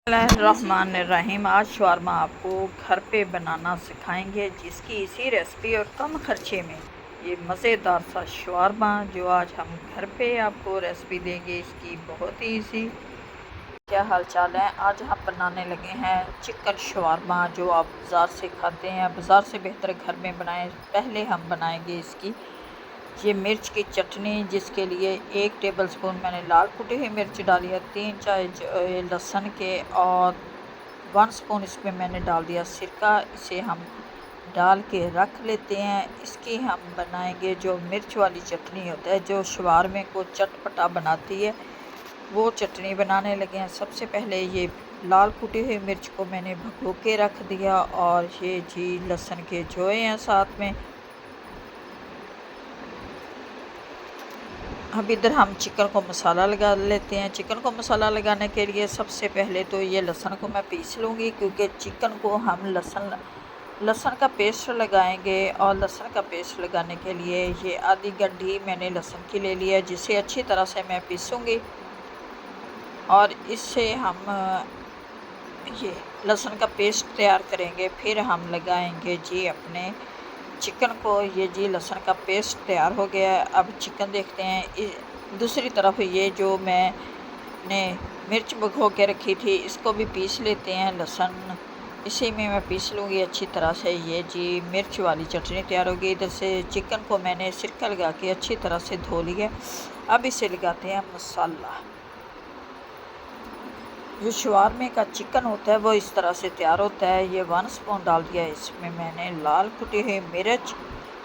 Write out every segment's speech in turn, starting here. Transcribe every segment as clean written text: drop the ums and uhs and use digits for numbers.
बिस्मिल्लाहिर्रहमानिर्रहीम। आज शवारमा आपको घर पे बनाना सिखाएंगे, जिसकी इसी रेसिपी और कम खर्चे में ये मज़ेदार सा शवारमा जो आज हम घर पे आपको रेसिपी देंगे, इसकी बहुत ही इजी। क्या हाल चाल है। आज हम बनाने लगे हैं चिकन शवारमा, जो आप बाज़ार से खाते हैं। बाज़ार से बेहतर घर में बनाएं। पहले हम बनाएंगे इसकी ये मिर्च की चटनी, जिसके लिए 1 टेबलस्पून मैंने लाल कुटी हुई मिर्च डाली है, 3 चाय लहसुन के, और 1 स्पून इसमें मैंने डाल दिया सिरका। इसे हम डाल के रख लेते हैं। इसकी हम बनाएंगे जो मिर्च वाली चटनी होता है, जो शवारमे को चटपटा बनाती है, वो चटनी बनाने लगे हैं। सबसे पहले ये लाल कुटी हुई मिर्च को मैंने भगो के रख दिया, और ये जी लहसुन के जोए हैं साथ में। अब इधर हम चिकन को मसाला लगा लेते हैं। चिकन को मसाला लगाने के लिए सबसे पहले तो ये लहसुन को मैं पीस लूँगी, क्योंकि चिकन को हम लहसुन का पेस्ट लगाएंगे। और लहसुन का पेस्ट लगाने के लिए ये आधी गड्ढी मैंने लहसुन की ले लिया है, जिसे अच्छी तरह से मैं पीसूँगी। और इससे हम ये लहसुन का पेस्ट तैयार करेंगे। फिर हम लगाएंगे जी अपने चिकन को। ये जी लहसुन का पेस्ट तैयार हो गया है। अब चिकन देखते हैं। दूसरी तरफ ये जो मैंने मिर्च भिगो के रखी थी, इसको भी पीस लेते हैं। लहसुन इसी में मैं पीस लूँगी अच्छी तरह से। ये जी मिर्च वाली चटनी तैयार होगी। इधर से चिकन को मैंने सिरका लगा के अच्छी तरह से धो लिया। अब इसे लगाते हैं मसाला। जो शवारमे का चिकन होता है वो इस तरह से तैयार होता है। ये 1 स्पून डाल दिया। इसमें मैंने लाल कुटी हुई मिर्च,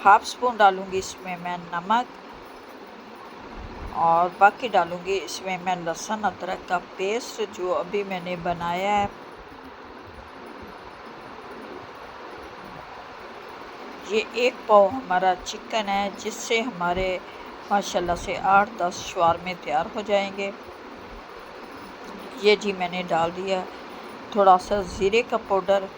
1/2 स्पून डालूँगी इसमें मैं नमक, और बाकी डालूँगी इसमें मैं लहसुन अदरक का पेस्ट जो अभी मैंने बनाया है। ये 1 पाव हमारा चिकन है, जिससे हमारे माशाल्लाह से 8-10 शवारमे तैयार हो जाएंगे। ये जी मैंने डाल दिया थोड़ा सा ज़ीरे का पाउडर,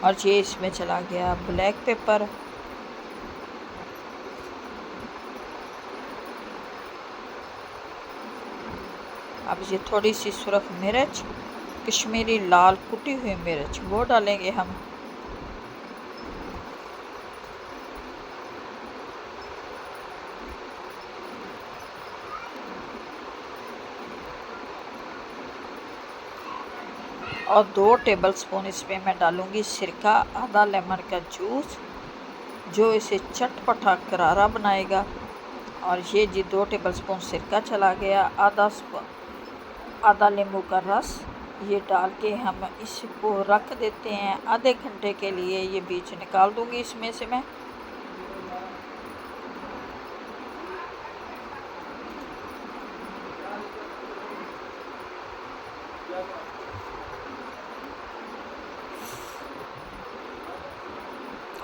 और ये इसमें चला गया ब्लैक पेपर। अब ये थोड़ी सी सुरख मिर्च, कश्मीरी लाल कुटी हुई मिर्च, वो डालेंगे हम। और 2 टेबलस्पून इसमें मैं डालूँगी सिरका, आधा लेमन का जूस, जो इसे चटपटा करारा बनाएगा। और ये जी 2 टेबलस्पून सिरका चला गया, आधा नींबू का रस, ये डाल के हम इसको रख देते हैं आधे घंटे के लिए। ये बीच निकाल दूँगी इसमें से मैं।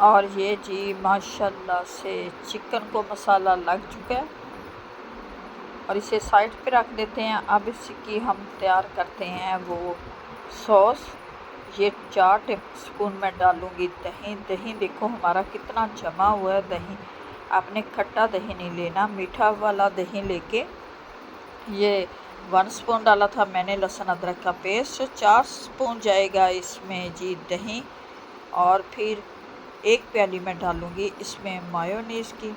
और ये जी माशाल्लाह से चिकन को मसाला लग चुका है, और इसे साइड पे रख देते हैं। अब इसकी हम तैयार करते हैं वो सॉस। ये 4 टेबलस्पून मैं डालूँगी दही। दही देखो हमारा कितना जमा हुआ है दही। आपने खट्टा दही नहीं लेना, मीठा वाला दही लेके। ये 1 स्पून डाला था मैंने लहसुन अदरक का पेस्ट। 4 स्पून जाएगा इसमें जी दही। और फिर 1 प्याली मैं डालूँगी इसमें मायोनीज़ की।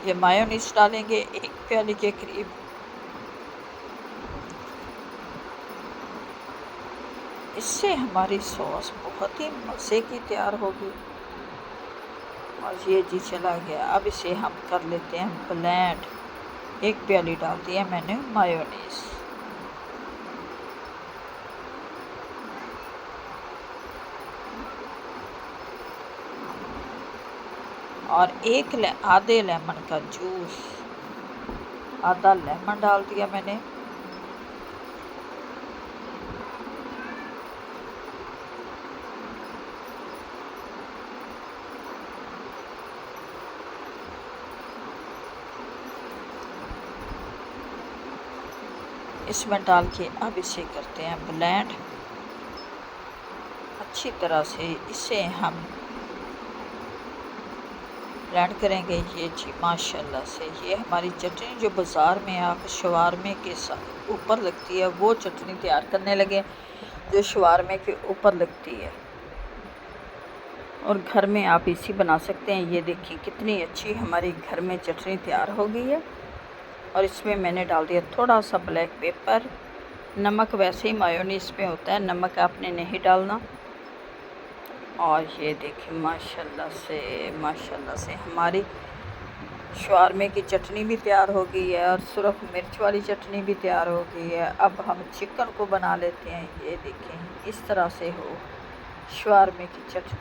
ये मायोनीज़ डालेंगे 1 प्याली के करीब। इससे हमारी सॉस बहुत ही मज़े की तैयार होगी। और ये जी चला गया। अब इसे हम कर लेते हैं ब्लेंड। 1 प्याली डाल दी है मैंने मायोनीज़। और आधे लेमन का जूस, आधा लेमन डाल दिया मैंने। इसमें डाल के अब इसे करते हैं ब्लेंड अच्छी तरह से। इसे हम ब्लेंड करेंगे। ये जी माशाल्लाह से ये हमारी चटनी जो बाज़ार में आप शवारमे के साथ ऊपर लगती है वो चटनी तैयार करने लगे जो शवारमे के ऊपर लगती है, और घर में आप इसी बना सकते हैं। ये देखिए कितनी अच्छी हमारी घर में चटनी तैयार हो गई है। और इसमें मैंने डाल दिया थोड़ा सा ब्लैक पेपर, नमक वैसे ही मायोनीज़ में होता है, नमक आपने नहीं डालना। और ये देखिए माशाल्लाह से हमारी शवारमे की चटनी भी तैयार हो गई है और सुरख मिर्च वाली चटनी भी तैयार हो गई है। अब हम चिकन को बना लेते हैं। ये देखें इस तरह से हो शवारमे की चटनी।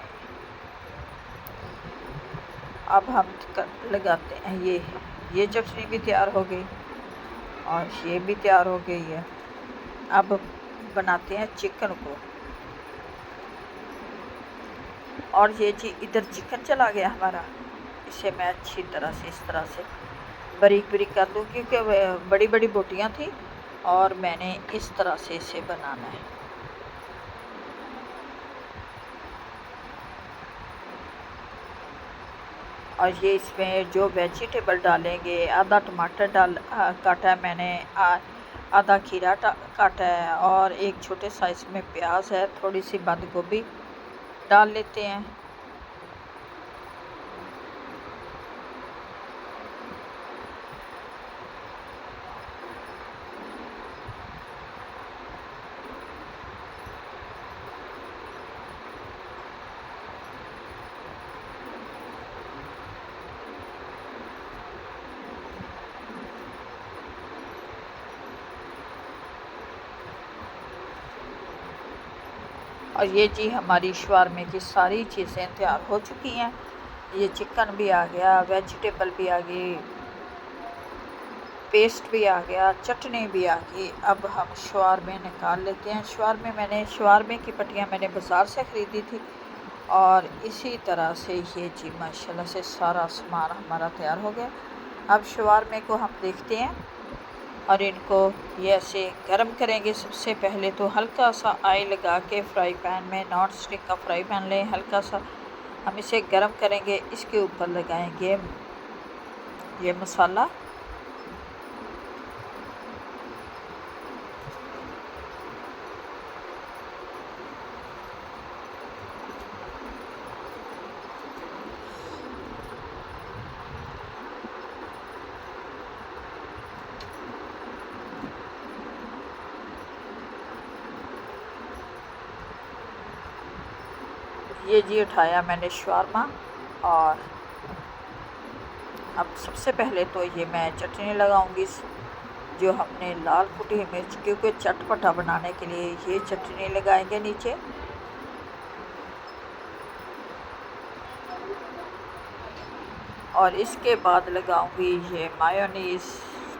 अब हम लगाते हैं ये चटनी भी तैयार हो गई और ये भी तैयार हो गई है। अब बनाते हैं चिकन को। और ये जी इधर चिकन चला गया हमारा, इसे मैं अच्छी तरह से इस तरह से बारीक बारीक कर लूँ क्योंकि बड़ी बड़ी बोटियाँ थी और मैंने इस तरह से इसे बनाना है। और ये इसमें जो वेजिटेबल डालेंगे, आधा टमाटर काटा है मैंने, आधा खीरा काटा है और एक छोटे साइज़ में प्याज है, थोड़ी सी बंद गोभी डाल लेते हैं। और ये जी हमारी शवारमे की सारी चीज़ें तैयार हो चुकी हैं। ये चिकन भी आ गया, वेजिटेबल भी आ गई, पेस्ट भी आ गया, चटनी भी आ गई। अब हम शवारमे निकाल लेते हैं। शवारमे की पट्टियाँ मैंने बाज़ार से ख़रीदी थी और इसी तरह से ये जी माशाल्लाह से सारा सामान हमारा तैयार हो गया। अब शवारमे को हम देखते हैं और इनको ये ऐसे गर्म करेंगे। सबसे पहले तो हल्का सा ऑयल लगा के फ्राई पैन में, नॉन स्टिक का फ्राई पैन लें, हल्का सा हम इसे गर्म करेंगे। इसके ऊपर लगाएंगे ये मसाला, ये जी उठाया मैंने शवारमा। और अब सबसे पहले तो ये मैं चटनी लगाऊंगी जो हमने लाल कुटी मिर्च, क्योंकि चटपटा बनाने के लिए ये चटनी लगाएंगे नीचे। और इसके बाद लगाऊंगी ये मायोनीज़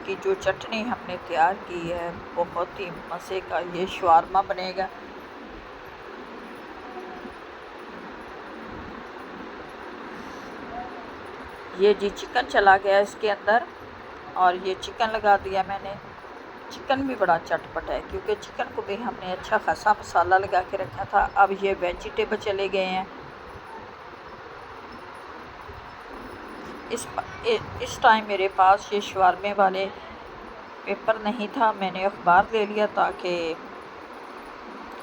की जो चटनी हमने तैयार की है, बहुत ही मज़े का ये शवारमा बनेगा। ये जी चिकन चला गया इसके अंदर और ये चिकन लगा दिया मैंने। चिकन भी बड़ा चटपटा है क्योंकि चिकन को भी हमने अच्छा खासा मसाला लगा के रखा था। अब ये वेजिटेबल चले गए हैं। इस टाइम मेरे पास ये शवारमे वाले पेपर नहीं था, मैंने अखबार ले लिया ताकि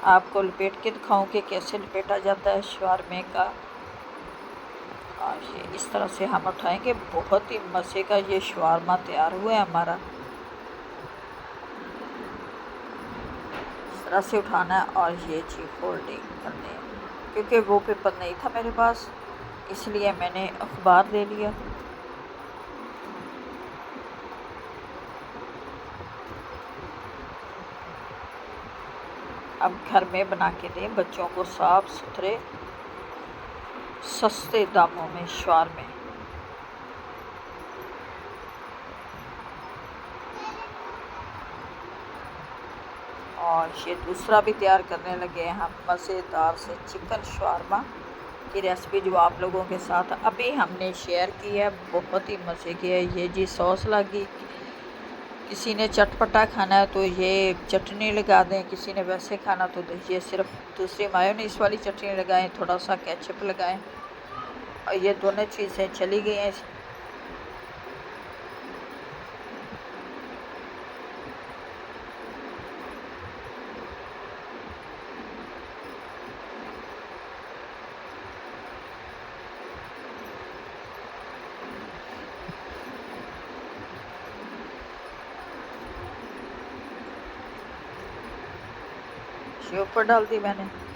आपको लपेट के दिखाऊं कि कैसे लपेटा जाता है शवारमे का। और ये इस तरह से हम उठाएंगे। बहुत ही मज़े का ये शवारमा तैयार हुआ है हमारा। इस तरह से उठाना है और ये जी फोल्डिंग करनी है। क्योंकि वो पेपर नहीं था मेरे पास इसलिए मैंने अखबार ले लिया। अब घर में बना के दें बच्चों को साफ़ सुथरे सस्ते दामों में शवारमे। और ये दूसरा भी तैयार करने लगे हैं हम, मज़ेदार से चिकन शवारमा की रेसिपी जो आप लोगों के साथ अभी हमने शेयर की है। बहुत ही मज़े की है। ये जी सॉस लगी, किसी ने चटपटा खाना है तो ये चटनी लगा दें, किसी ने वैसे खाना तो ये सिर्फ दूसरी मायोनीज़ वाली चटनी लगाएं, थोड़ा सा केचप लगाएं। ये दोनों चीज़ें चली गई हैं। ये ऊपर डाल दी मैंने।